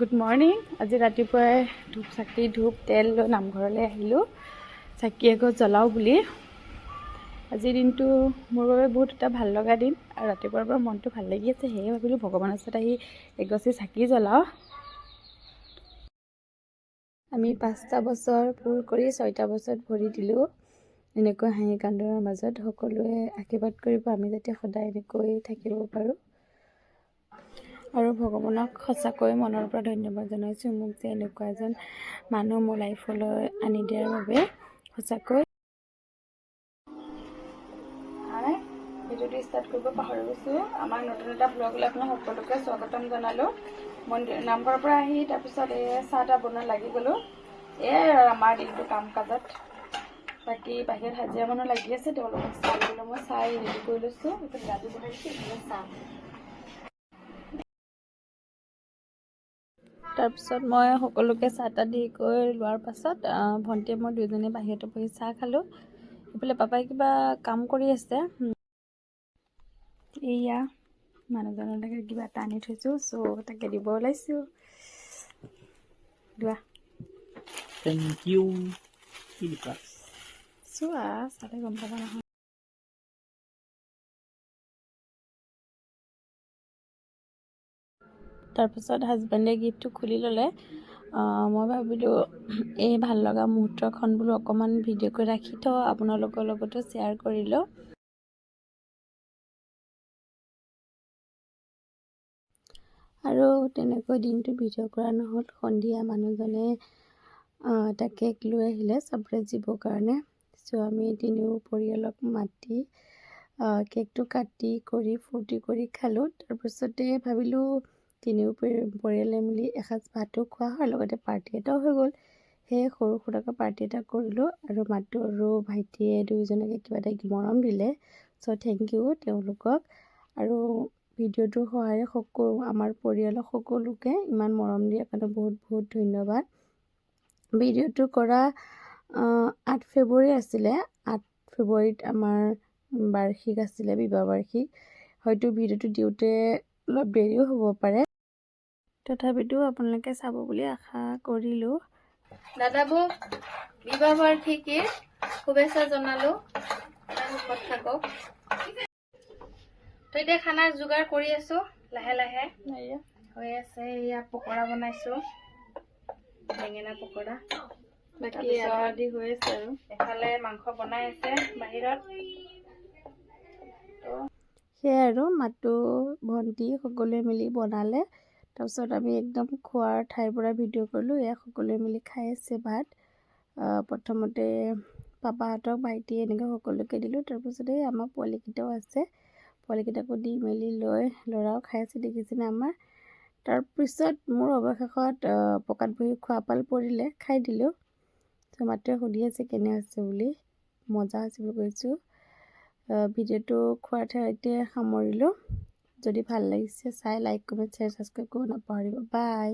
Good morning. আজি ৰাতিপুৱাই ধূপ তেল লৈ নামঘৰলৈ আহিলোঁ চাকি এগছ জ্বলাওঁ বুলি। আজিৰ দিনটো মোৰ বাবে বহুত এটা ভাল লগা দিন আৰু ৰাতিপুৱাৰ পৰা মনটো ভাল লাগি আছে, সেয়ে ভাবিলোঁ ভগৱানৰ ওচৰত আহি এগছি চাকি জ্বলাওঁ। আমি 5টা বছৰ পূৰ কৰি 6টা বছৰত ভৰি দিলোঁ। এনেকৈ হাঁহি কান্দোনৰ মাজত সকলোৱে আশীৰ্বাদ কৰিব, আমি যাতে সদায় এনেকৈ থাকিব পাৰোঁ। আৰু ভগৱানক সঁচাকৈ মনৰ পৰা ধন্যবাদ জনাইছোঁ, মোক যে এনেকুৱা এজন মানুহ মোৰ লাইফলৈ আনি দিয়াৰ বাবে। সঁচাকৈ ভিডিঅ'টো ষ্টাৰ্ট কৰিব পাহৰি গৈছোঁ। আমাৰ নতুন এটা ব্লগলৈ আপোনাক সকলোকে স্বাগতম জনালোঁ। নামঘৰৰ পৰা আহি তাৰপিছত চাহ তাহ বনোৱা লাগি গ'লোঁ। এয়াই আৰু আমাৰ দিনটো কাম কাজত। বাকী বাহিৰত হাজিৰা মানুহ লাগি আছে, তেওঁলোকক চাহ দিবলৈ মই চাহ ৰেডি কৰি লৈছোঁ। গাটো বনাইছোঁ, এইফালে চাহ। তাৰপিছত মই সকলোকে চাহ তাহ দি কৰি লোৱাৰ পাছত ভণ্টিয়ে মই দুয়োজনে বাহিৰতে বহি চাহ খালোঁ। এইফালে পাপাই কিবা কাম কৰি আছে। এয়া মানুহজনলৈকে কিবা এটা আনি থৈছোঁ, চ' তাকে দিব ওলাইছোঁ। লোৱা। Thank you. চোৱা চালে গম পাবা নহয়। তাৰপিছত হাজবেণ্ডে গিফ্টটো খুলি ল'লে। মই ভাবিলোঁ এই ভাল লগা মুহূৰ্তখন বোলো অকণমান ভিডিঅ' কৰি ৰাখি থওঁ, আপোনালোকৰ লগতো শ্বেয়াৰ কৰিলোঁ। আৰু তেনেকৈ দিনটো ভিডিঅ' কৰা নহ'ল। সন্ধিয়া মানুহজনে এটা কেক লৈ আহিলে ছাৰপ্ৰাইজ দিবৰ কাৰণে। চ' আমি তিনিও পৰিয়ালক মাতি কেকটো কাটি কৰি ফূৰ্তি কৰি খালোঁ। তাৰপিছতে ভাবিলোঁ তিনিও পৰিয়ালে মিলি এসাঁজ ভাতো খোৱা হয়, লগতে পাৰ্টি এটাও হৈ গ'ল। সেয়ে সৰু সুৰাকৈ পাৰ্টি এটা কৰিলোঁ। আৰু মাতো আৰু ভাইটিয়ে দুয়োজনকে কিবা এটা মৰম দিলে, চ' থেংক ইউ তেওঁলোকক। আৰু ভিডিঅ'টোৰ সহায়েৰে আমাৰ পৰিয়ালৰ সকলোকে ইমান মৰম দিয়াৰ কাৰণে বহুত বহুত ধন্যবাদ। ভিডিঅ'টো কৰা 8 ফেব্ৰুৱাৰী আছিলে। 8 ফেব্ৰুৱাৰীত আমাৰ বাৰ্ষিক আছিলে, বিবাহ বাৰ্ষিক। হয়তো ভিডিঅ'টো দিওঁতে অলপ দেৰিও হ'ব পাৰে, তথাপিতো আপোনালোকে চাব বুলি আশা কৰিলোঁ। দাদাবৌ বিবাহ বাৰ্ষিকীৰ শুভেচ্ছা জনালোঁ। সুখত থাকক। তো এতিয়া খানাৰ যোগাৰ কৰি আছোঁ লাহে লাহে হৈ আছে। এয়া পকৰা বনাইছোঁ, বেঙেনা পকৰা। বাকী আদি হৈ আছে আৰু এফালে মাংস বনাই আছে বাহিৰত। সেয়াই আৰু মাতো ভণ্টি সকলোৱে মিলি বনালে। তাৰপিছত আমি একদম খোৱাৰ ঠাইৰ পৰা ভিডিঅ' কৰিলোঁ। এয়া সকলোৱে মিলি খাই আছে ভাত। প্ৰথমতে পাপাহঁতক ভাইটি এনেকৈ সকলোকে দিলোঁ। তাৰপিছতে আমাৰ পোৱালিকেইটাও আছে, পোৱালিকেইটাকো দি মেলি লৈ ল'ৰাও খাই আছে, দেখিছেনে আমাৰ। তাৰপিছত মোৰ অৱশেষত পকাত বহি খোৱা পাল পৰিলে, খাই দিলোঁ। ত' মাত্ৰই সুধি আছে কেনে হৈছে বুলি, মজা হৈছে বুলি কৈছোঁ। ভিডিঅ'টো খোৱাৰ ঠাইতে সামৰিলোঁ। যদি ভাল লাগিছে চাই লাইক কমেণ্ট শ্বেয়াৰ ছাবস্ক্ৰাইব কৰিব নাপাহৰিব। বাই।